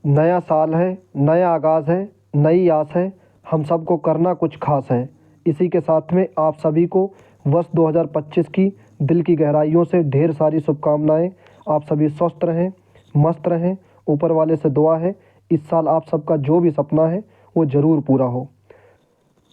नया साल है, नया आगाज़ है, नई आस है, हम सबको करना कुछ खास है। इसी के साथ में आप सभी को वर्ष 2025 की दिल की गहराइयों से ढेर सारी शुभकामनाएं। आप सभी स्वस्थ रहें, मस्त रहें। ऊपर वाले से दुआ है इस साल आप सबका जो भी सपना है वो ज़रूर पूरा हो।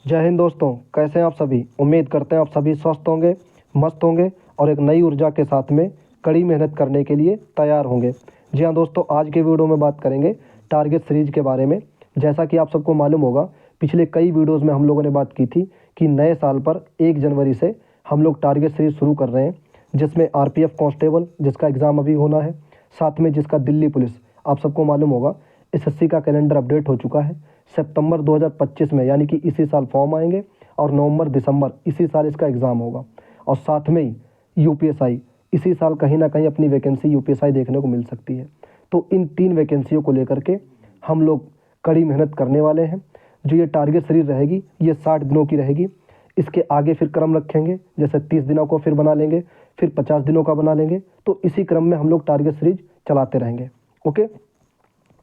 जय हिंद दोस्तों, कैसे हैं आप सभी? उम्मीद करते हैं आप सभी स्वस्थ होंगे, मस्त होंगे और एक नई ऊर्जा के साथ में कड़ी मेहनत करने के लिए तैयार होंगे। जी हाँ दोस्तों, आज के वीडियो में बात करेंगे टारगेट सीरीज के बारे में। जैसा कि आप सबको मालूम होगा, पिछले कई वीडियोज़ में हम लोगों ने बात की थी कि नए साल पर 1 जनवरी से हम लोग टारगेट सीरीज शुरू कर रहे हैं, जिसमें RPF कांस्टेबल जिसका एग्ज़ाम अभी होना है, साथ में जिसका दिल्ली पुलिस। आप सबको मालूम होगा SSC का कैलेंडर अपडेट हो चुका है। सितंबर 2025 में यानी कि इसी साल फॉर्म आएंगे और नवंबर दिसंबर इसी साल इसका एग्ज़ाम होगा। और साथ में ही UPSI इसी साल कहीं ना कहीं अपनी वैकेंसी UPSI देखने को मिल सकती है। तो इन 3 वैकेंसियों को लेकर के हम लोग कड़ी मेहनत करने वाले हैं। जो ये टारगेट सीरीज रहेगी ये 60 दिनों की रहेगी। इसके आगे फिर क्रम रखेंगे, जैसे 30 दिनों को फिर बना लेंगे, फिर 50 दिनों का बना लेंगे। तो इसी क्रम में हम लोग टारगेट सीरीज चलाते रहेंगे। ओके,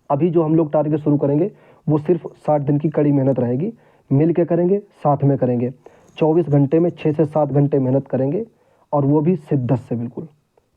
अभी जो हम लोग टारगेट शुरू करेंगे वो सिर्फ 60 दिन की कड़ी मेहनत रहेगी। मिल के करेंगे, साथ में करेंगे। 24 घंटे में 6 से 7 घंटे मेहनत करेंगे और वो भी शिद्दत से, बिल्कुल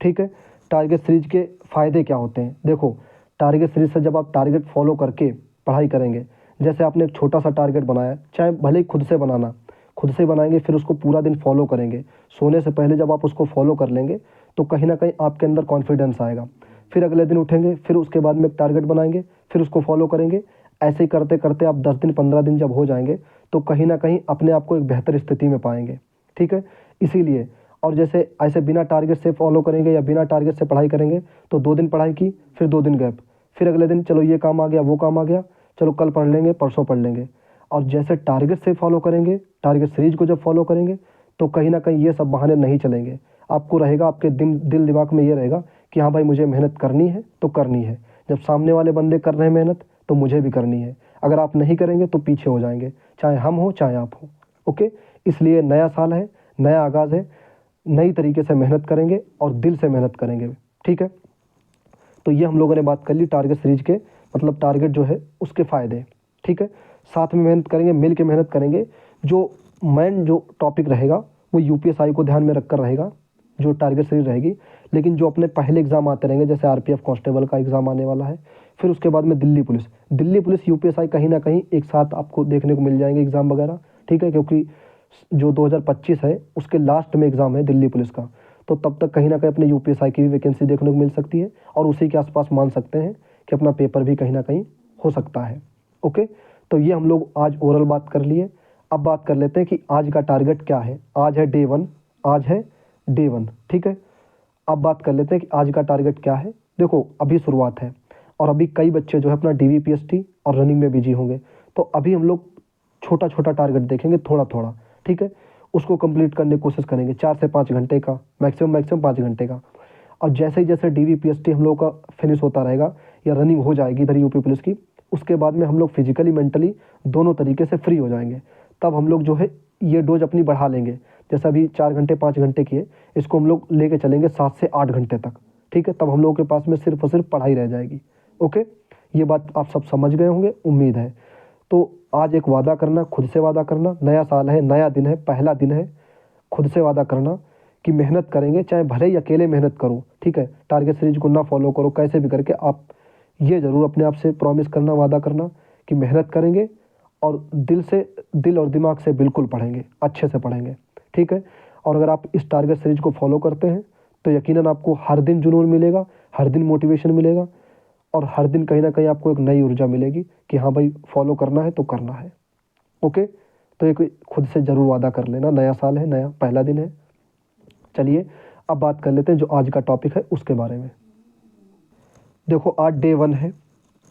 ठीक है। टारगेट सीरीज के फ़ायदे क्या होते हैं? देखो, टारगेट सीरीज से जब आप टारगेट फॉलो करके पढ़ाई करेंगे, जैसे आपने एक छोटा सा टारगेट बनाया, चाहे भले ही खुद से बनाना, खुद से बनाएंगे, फिर उसको पूरा दिन फॉलो करेंगे। सोने से पहले जब आप उसको फॉलो कर लेंगे तो कहीं ना कहीं आपके अंदर कॉन्फिडेंस आएगा। फिर अगले दिन उठेंगे, फिर उसके बाद में एक टारगेट बनाएंगे, फिर उसको फॉलो करेंगे। ऐसे ही करते करते आप 10 दिन 15 दिन जब हो जाएंगे तो कहीं ना कहीं अपने आप को एक बेहतर स्थिति में पाएंगे। ठीक है, इसीलिए। और जैसे ऐसे बिना टारगेट से फॉलो करेंगे या बिना टारगेट से पढ़ाई करेंगे तो 2 दिन पढ़ाई की, फिर 2 दिन गैप, फिर अगले दिन चलो ये काम आ गया, वो काम आ गया, चलो कल पढ़ लेंगे, परसों पढ़ लेंगे। और जैसे टारगेट से फॉलो करेंगे, टारगेट सीरीज को जब फॉलो करेंगे तो कहीं ना कहीं ये सब बहाने नहीं चलेंगे। आपको रहेगा, आपके दिल दिमाग में ये रहेगा कि हाँ भाई, मुझे मेहनत करनी है तो करनी है। जब सामने वाले बंदे कर रहे हैं मेहनत तो मुझे भी करनी है। अगर आप नहीं करेंगे तो पीछे हो जाएंगे, चाहे हम हो चाहे आप हो। ओके, इसलिए नया साल है, नया आगाज़ है, नई तरीके से मेहनत करेंगे और दिल से मेहनत करेंगे। ठीक है, तो ये हम लोगों ने बात कर ली टारगेट सीरीज के, मतलब टारगेट जो है उसके फ़ायदे। ठीक है, साथ में मेहनत करेंगे, मिल के मेहनत करेंगे। जो मेन जो टॉपिक रहेगा वो UPSI को ध्यान में रखकर रहेगा, जो टारगेट सीरीज रहेगी। लेकिन जो अपने पहले एग्ज़ाम आते रहेंगे, जैसे RPF कांस्टेबल का एग्ज़ाम आने वाला है, फिर उसके बाद में दिल्ली पुलिस UPSI कहीं ना कहीं एक साथ आपको देखने को मिल जाएंगे एग्ज़ाम वगैरह। ठीक है, क्योंकि जो 2025 है उसके लास्ट में एग्ज़ाम है दिल्ली पुलिस का। तो तब तक कहीं ना कहीं अपने UPSI की भी वैकेंसी देखने को मिल सकती है और उसी के आसपास मान सकते हैं कि अपना पेपर भी कहीं ना कहीं हो सकता है। ओके, तो ये हम लोग आज ओरल बात कर लिए। अब बात कर लेते हैं कि आज का टारगेट क्या है। आज है डे 1, आज है डे 1। ठीक है, अब बात कर लेते हैं कि आज का टारगेट क्या है। देखो, अभी शुरुआत है और अभी कई बच्चे जो है अपना DVPST और रनिंग में बिजी होंगे। तो अभी हम लोग छोटा छोटा टारगेट देखेंगे, थोड़ा थोड़ा। ठीक है, उसको कंप्लीट करने की कोशिश करेंगे, 4 से 5 घंटे का, मैक्सिमम 5 घंटे का। और जैसे ही जैसे DVPST हम लोग का फिनिश होता रहेगा या रनिंग हो जाएगी इधर UP पुलिस की, उसके बाद में हम लोग फिजिकली मेंटली दोनों तरीके से फ्री हो जाएंगे। तब हम लोग जो है ये डोज अपनी बढ़ा लेंगे। जैसा अभी 4 घंटे 5 घंटे की है, इसको हम लोग लेके चलेंगे 7 से 8 घंटे तक। ठीक है, तब हम लोगों के पास में सिर्फ और सिर्फ पढ़ाई रह जाएगी। ओके, ये बात आप सब समझ गए होंगे, उम्मीद है। तो आज एक वादा करना, खुद से वादा करना, नया साल है, नया दिन है, पहला दिन है, खुद से वादा करना कि मेहनत करेंगे, चाहे भले ही अकेले मेहनत करो। ठीक है, टारगेट सीरीज को ना फॉलो करो, कैसे भी करके आप ये ज़रूर अपने आप से प्रॉमिस करना, वादा करना कि मेहनत करेंगे और दिल और दिमाग से बिल्कुल पढ़ेंगे, अच्छे से पढ़ेंगे। ठीक है, और अगर आप इस टारगेट सीरीज को फॉलो करते हैं तो यकीनन आपको हर दिन जुनून मिलेगा, हर दिन मोटिवेशन मिलेगा और हर दिन कहीं ना कहीं आपको एक नई ऊर्जा मिलेगी कि हाँ भाई, फॉलो करना है तो करना है। ओके, तो एक खुद से ज़रूर वादा कर लेना। नया साल है, नया पहला दिन है। चलिए अब बात कर लेते हैं जो आज का टॉपिक है उसके बारे में। देखो, आज डे 1 है,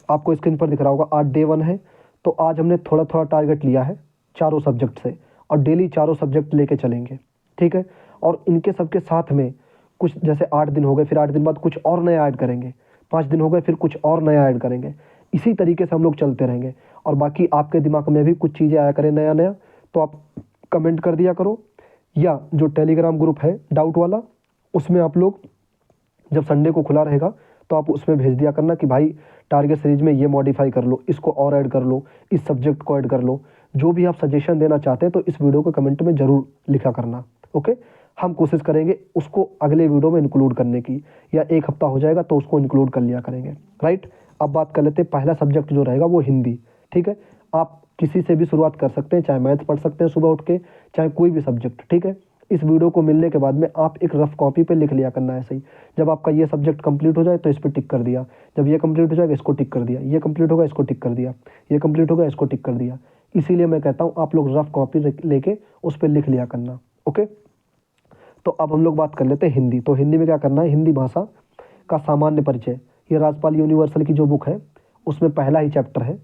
आपको स्क्रीन पर दिख रहा होगा, आज डे 1 है। तो आज हमने थोड़ा थोड़ा टारगेट लिया है चारों सब्जेक्ट से और डेली चारों सब्जेक्ट लेके चलेंगे। ठीक है, और इनके सबके साथ में कुछ, जैसे 8 दिन हो गए, फिर 8 दिन बाद कुछ और नया ऐड करेंगे, 5 दिन हो गए, फिर कुछ और नया ऐड करेंगे। इसी तरीके से हम लोग चलते रहेंगे। और बाकी आपके दिमाग में भी कुछ चीज़ें आया करें नया नया, तो आप कमेंट कर दिया करो, या जो टेलीग्राम ग्रुप है डाउट वाला, उसमें आप लोग जब संडे को खुला रहेगा तो आप उसमें भेज दिया करना कि भाई टारगेट सीरीज में ये मॉडिफाई कर लो, इसको और ऐड कर लो, इस सब्जेक्ट को ऐड कर लो। जो भी आप सजेशन देना चाहते हैं तो इस वीडियो को कमेंट में ज़रूर लिखा करना। ओके, हम कोशिश करेंगे उसको अगले वीडियो में इंक्लूड करने की, या एक हफ्ता हो जाएगा तो उसको इंक्लूड कर लिया करेंगे। राइट, अब बात कर लेते हैं, पहला सब्जेक्ट जो रहेगा वो हिंदी। ठीक है, आप किसी से भी शुरुआत कर सकते हैं, चाहे मैथ पढ़ सकते हैं सुबह उठ के, चाहे कोई भी सब्जेक्ट। ठीक है, इस वीडियो को मिलने के बाद में आप एक रफ कॉपी पे लिख लिया करना ऐसे ही। जब आपका ये सब्जेक्ट कंप्लीट हो जाए तो इस पर टिक कर दिया, जब ये कंप्लीट हो जाएगा इसको टिक कर दिया, ये कंप्लीट होगा इसको टिक कर दिया, ये कंप्लीट होगा इसको टिक कर दिया। इसीलिए मैं कहता हूँ आप लोग रफ कॉपी लेके उस पर लिख लिया करना। ओके, तो अब हम लोग बात कर लेते हैं हिंदी। तो हिंदी में क्या करना है, हिंदी भाषा का सामान्य परिचय, ये राजपाल यूनिवर्सल की जो बुक है उसमें पहला ही चैप्टर है,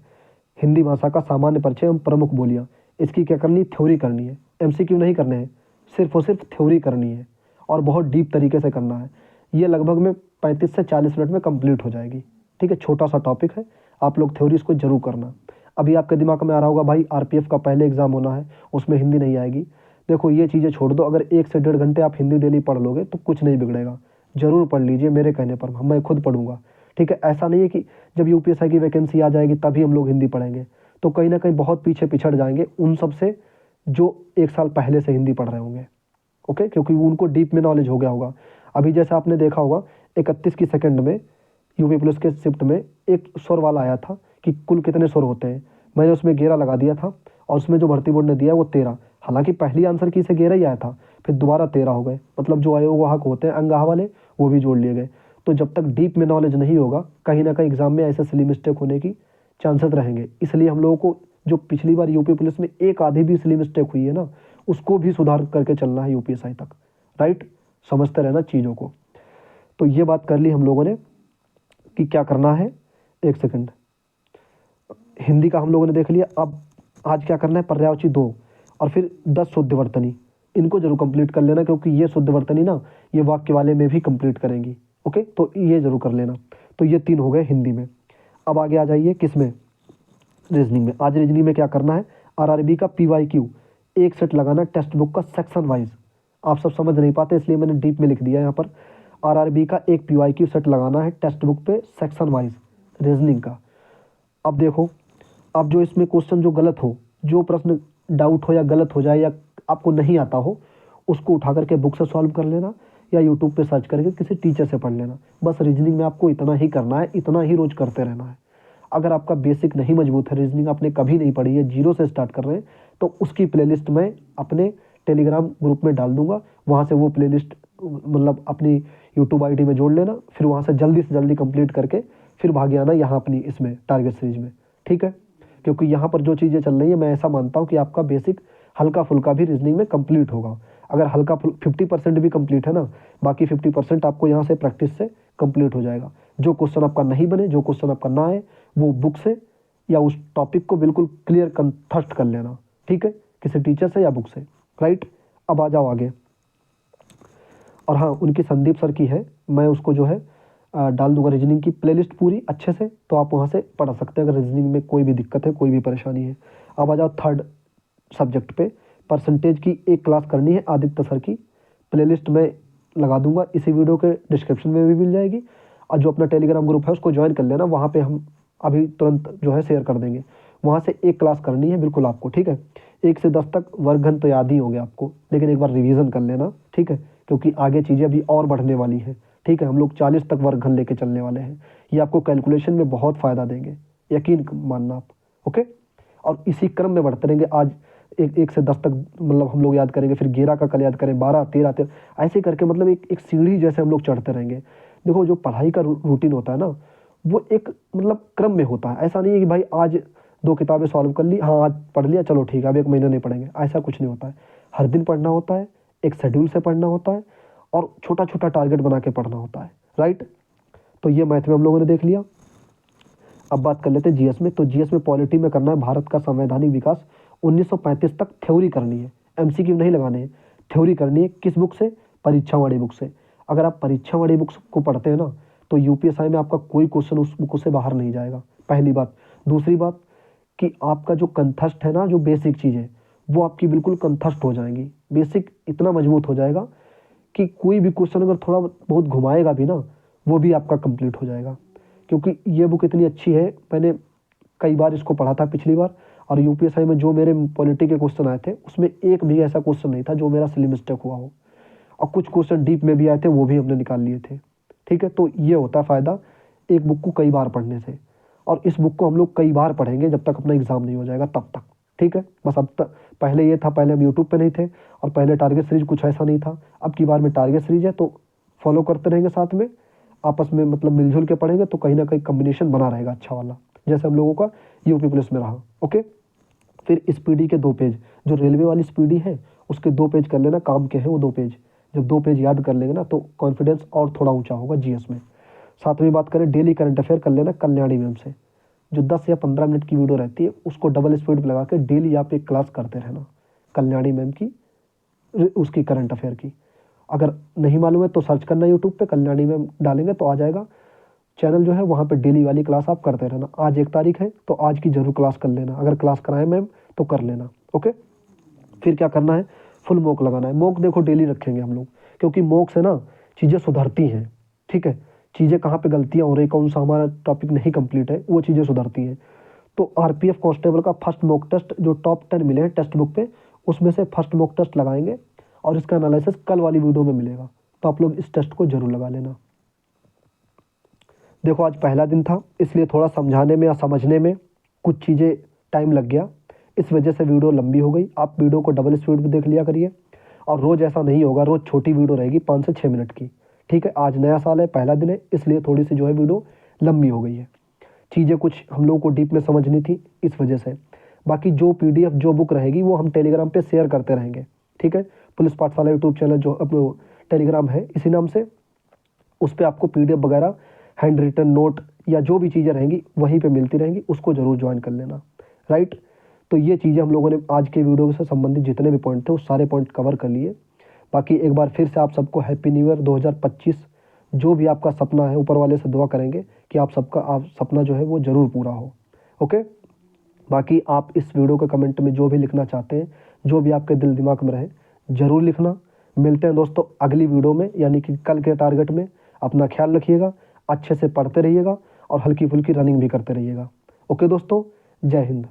हिंदी भाषा का सामान्य परिचय एवं प्रमुख बोलियाँ। इसकी क्या करनी है, थ्योरी करनी है, एमसीक्यू नहीं करने हैं, सिर्फ और सिर्फ थ्योरी करनी है और बहुत डीप तरीके से करना है। ये लगभग में 35 से 40 मिनट में कंप्लीट हो जाएगी। ठीक है, छोटा सा टॉपिक है, आप लोग थ्योरी इसको जरूर करना। अभी आपके दिमाग में आ रहा होगा भाई आरपीएफ का पहले एग्जाम होना है, उसमें हिंदी नहीं आएगी। देखो ये चीज़ें छोड़ दो, अगर 1 से 1.5 घंटे आप हिंदी डेली पढ़ लोगे तो कुछ नहीं बिगड़ेगा। जरूर पढ़ लीजिए मेरे कहने पर, मैं खुद पढ़ूंगा। ठीक है, ऐसा नहीं है कि जब यूपीएससी की वैकेंसी आ जाएगी तभी हम लोग हिंदी पढ़ेंगे, तो कहीं ना कहीं बहुत पीछे पिछड़ जाएंगे उन सब से जो 1 साल पहले से हिंदी पढ़ रहे होंगे। ओके, क्योंकि उनको डीप में नॉलेज हो गया होगा। अभी जैसे आपने देखा होगा 31 की सेकंड में यूपी पुलिस के शिफ्ट में एक स्वर वाला आया था कि कुल कितने स्वर होते हैं, मैंने उसमें 11 लगा दिया था और उसमें जो भर्ती बोर्ड ने दिया वो 13। हालांकि पहली आंसर की से 11 ही आया था, फिर दोबारा 13 हो गए, मतलब जो आयोगवाहक होते हैं अंगाह वाले वो भी जोड़ लिए गए। तो जब तक डीप में नॉलेज नहीं होगा कहीं ना कहीं एग्जाम में ऐसे सिली मिस्टेक होने की चांसेस रहेंगे। इसलिए हम लोगों को जो पिछली बार यूपी पुलिस में एक आधी भी सिली मिस्टेक हुई है ना, उसको भी सुधार करके चलना है यूपीएससी तक। राइट, समझते रहना चीज़ों को। तो ये बात कर ली हम लोगों ने कि क्या करना है। एक सेकंड, हिंदी का हम लोगों ने देख लिया। अब आज क्या करना है, पर्यायवाची 2 और फिर 10 शुद्धवर्तनी, इनको जरूर कंप्लीट कर लेना, क्योंकि ये शुद्धवर्तनी ना ये वाक्य वाले में भी कंप्लीट करेंगी। ओके, तो ये जरूर कर लेना। तो ये 3 हो गए हिंदी में। अब आगे आ जाइए किस में, रीजनिंग में। आज रीजनिंग में क्या करना है, आरआरबी का पीवाईक्यू एक सेट लगाना टेक्स्ट बुक का सेक्शन वाइज। आप सब समझ नहीं पाते इसलिए मैंने डीप में लिख दिया यहाँ पर। आरआरबी का एक पीवाईक्यू सेट लगाना है टेक्स्ट बुक पे सेक्शन वाइज रीजनिंग का। अब देखो, अब जो इसमें क्वेश्चन जो गलत हो, जो प्रश्न डाउट हो या गलत हो जाए या आपको नहीं आता हो, उसको उठा करके बुक से सॉल्व कर लेना या यूट्यूब पे सर्च करके किसी टीचर से पढ़ लेना। बस रीजनिंग में आपको इतना ही करना है, इतना ही रोज करते रहना है। अगर आपका बेसिक नहीं मजबूत है, रीजनिंग आपने कभी नहीं पढ़ी है, जीरो से स्टार्ट कर रहे हैं, तो उसकी प्लेलिस्ट मैं अपने टेलीग्राम ग्रुप में डाल दूंगा। वहाँ से वो प्लेलिस्ट मतलब अपनी यूट्यूब आईडी में जोड़ लेना, फिर वहाँ से जल्दी कंप्लीट करके फिर भागे आना यहाँ अपनी इसमें टारगेट सीरीज में। ठीक है, क्योंकि यहाँ पर जो चीज़ें चल रही है मैं ऐसा मानता हूँ कि आपका बेसिक हल्का फुल्का भी रीजनिंग में कंप्लीट होगा। अगर हल्का 50% भी कंप्लीट है ना, बाकी 50% आपको यहाँ से प्रैक्टिस से कंप्लीट हो जाएगा। जो क्वेश्चन आपका नहीं बने, जो क्वेश्चन आपका ना आए, वो बुक से या उस टॉपिक को बिल्कुल क्लियर कंठस्थ कर लेना। ठीक है, किसी टीचर से या बुक से। राइट, अब आ जाओ आगे। और हाँ, उनकी संदीप सर की है, मैं उसको जो है डाल दूंगा रीजनिंग की प्लेलिस्ट पूरी अच्छे से, तो आप वहाँ से पढ़ सकते हैं अगर रीजनिंग में कोई भी दिक्कत है, कोई भी परेशानी है। अब आ जाओ थर्ड सब्जेक्ट पे, परसेंटेज की एक क्लास करनी है आदित्य सर की। प्लेलिस्ट में लगा दूंगा, इसी वीडियो के डिस्क्रिप्शन में भी मिल जाएगी। और जो अपना टेलीग्राम ग्रुप है उसको ज्वाइन कर लेना, वहाँ पे हम अभी तुरंत जो है शेयर कर देंगे। वहाँ से एक क्लास करनी है बिल्कुल आपको। ठीक है, 1 से 10 तक वर्गघन तो याद ही होंगे आपको, लेकिन एक बार रिवीजन कर लेना। ठीक है, क्योंकि आगे चीज़ें अभी और बढ़ने वाली हैं। ठीक है, हम लोग 40 तक वर्गघन लेके चलने वाले हैं। ये आपको कैलकुलेशन में बहुत फ़ायदा देंगे, यकीन मानना आप। ओके, और इसी क्रम में बढ़ते रहेंगे। आज 1 से 10 तक मतलब हम लोग याद करेंगे, फिर 11 का कल याद करें, 12, 13, ऐसे करके मतलब एक सीढ़ी जैसे हम लोग चढ़ते रहेंगे। देखो, जो पढ़ाई का रूटीन होता है ना, वो एक मतलब क्रम में होता है। ऐसा नहीं है कि भाई आज 2 किताबें सॉल्व कर ली, हाँ आज पढ़ लिया चलो ठीक है अब 1 महीना नहीं पढ़ेंगे, ऐसा कुछ नहीं होता है। हर दिन पढ़ना होता है, एक शेड्यूल से पढ़ना होता है और छोटा छोटा टारगेट बना के पढ़ना होता है। राइट, तो ये मैथ में हम लोगों ने देख लिया। अब बात कर लेते हैं जीएस में। तो जीएस में पॉलिटी में करना है भारत का संवैधानिक विकास 1935 तक, थ्योरी करनी है, एमसीक्यू नहीं लगाने हैं, थ्योरी करनी है। किस बुक से, परीक्षा वाली बुक से। अगर आप परीक्षा वाली बुक्स को पढ़ते हैं ना, तो यूपीएससी में आपका कोई क्वेश्चन उस बुक से बाहर नहीं जाएगा, पहली बात। दूसरी बात कि आपका जो कंठस्थ है ना, जो बेसिक चीज़ें वो आपकी बिल्कुल कंठस्थ हो जाएंगी। बेसिक इतना मजबूत हो जाएगा कि कोई भी क्वेश्चन अगर थोड़ा बहुत घुमाएगा भी ना, वो भी आपका कंप्लीट हो जाएगा, क्योंकि ये बुक इतनी अच्छी है। मैंने कई बार इसको पढ़ा था पिछली बार, और यूपीएससी में जो मेरे पॉलिटी के क्वेश्चन आए थे उसमें एक भी ऐसा क्वेश्चन नहीं था जो मेरा सिली मिस्टेक हुआ हो, और कुछ क्वेश्चन डीप में भी आए थे, वो भी हमने निकाल लिए थे। ठीक है, तो ये होता है फ़ायदा एक बुक को कई बार पढ़ने से। और इस बुक को हम लोग कई बार पढ़ेंगे जब तक अपना एग्ज़ाम नहीं हो जाएगा तब तक। ठीक है, बस अब तक पहले ये था, पहले हम यूट्यूब पे नहीं थे और पहले टारगेट सीरीज कुछ ऐसा नहीं था। अब की बार में टारगेट सीरीज है, तो फॉलो करते रहेंगे, साथ में आपस में मतलब मिलजुल के पढ़ेंगे, तो कहीं ना कहीं कम्बिनेशन बना रहेगा अच्छा वाला, जैसे हम लोगों का यूपी पुलिस में रहा। ओके, फिर स्पीडी के 2 पेज, जो रेलवे वाली स्पीडी है उसके 2 पेज कर लेना, काम के हैं वो 2 पेज। जब 2 पेज याद कर लेंगे ना तो कॉन्फिडेंस और थोड़ा ऊंचा होगा जीएस में। सातवीं बात करें, डेली करंट अफेयर कर लेना कल्याणी मैम से, जो 10 या 15 मिनट की वीडियो रहती है उसको डबल स्पीड पर लगा के डेली आप एक क्लास करते रहना कल्याणी मैम की, उसकी करंट अफेयर की। अगर नहीं मालूम है तो सर्च करना यूट्यूब पे, कल्याणी मैम डालेंगे तो आ जाएगा चैनल जो है, वहाँ पे डेली वाली क्लास आप करते रहना। आज 1 तारीख है तो आज की जरूर क्लास कर लेना, अगर क्लास कराए मैम तो कर लेना। ओके, फिर क्या करना है, फुल मॉक लगाना है। मॉक देखो डेली रखेंगे हम लोग, क्योंकि मॉक से ना चीज़ें सुधरती हैं। ठीक है, चीज़ें कहाँ पे गलतियाँ हो रही, कौन सा हमारा टॉपिक नहीं कंप्लीट है, वो चीज़ें सुधरती हैं। तो आरपीएफ कांस्टेबल का फर्स्ट मॉक टेस्ट जो टॉप 10 मिले हैं टेक्स्ट बुक पे, उसमें से फर्स्ट मॉक टेस्ट लगाएंगे और इसका एनालिसिस कल वाली वीडियो में मिलेगा, तो आप लोग इस टेस्ट को जरूर लगा लेना। देखो आज पहला दिन था, इसलिए थोड़ा समझाने में या समझने में कुछ चीज़ें टाइम लग गया, इस वजह से वीडियो लंबी हो गई। आप वीडियो को डबल स्पीड में देख लिया करिए, और रोज़ ऐसा नहीं होगा, रोज़ छोटी वीडियो रहेगी 5 से 6 मिनट की। ठीक है, आज नया साल है, पहला दिन है, इसलिए थोड़ी सी जो है वीडियो लंबी हो गई है। चीज़ें कुछ हम लोगों को डीप में समझनी थी इस वजह से। बाकी जो पीडीएफ जो बुक रहेगी वो हम टेलीग्राम पे शेयर करते रहेंगे। ठीक है, पुलिस पाठशाला यूट्यूब चैनल जो अपने टेलीग्राम है इसी नाम से, उस पर आपको पीडीएफ वगैरह हैंड रिटन नोट या जो भी चीज़ें रहेंगी वहीं पे मिलती रहेंगी, उसको ज़रूर ज्वाइन कर लेना। राइट, तो ये चीज़ें हम लोगों ने आज के वीडियो से संबंधित जितने भी पॉइंट थे वो सारे पॉइंट कवर कर लिए। बाकी एक बार फिर से आप सबको हैप्पी न्यू ईयर 2025। जो भी आपका सपना है ऊपर वाले से दुआ करेंगे कि आप सपना जो है वो ज़रूर पूरा हो। ओके, बाकी आप इस वीडियो के कमेंट में जो भी लिखना चाहते हैं, जो भी आपके दिल दिमाग में रहे, ज़रूर लिखना। मिलते हैं दोस्तों अगली वीडियो में, यानी कि कल के टारगेट में। अपना ख्याल रखिएगा, अच्छे से पढ़ते रहिएगा और हल्की फुल्की रनिंग भी करते रहिएगा। ओके दोस्तों, जय हिंद।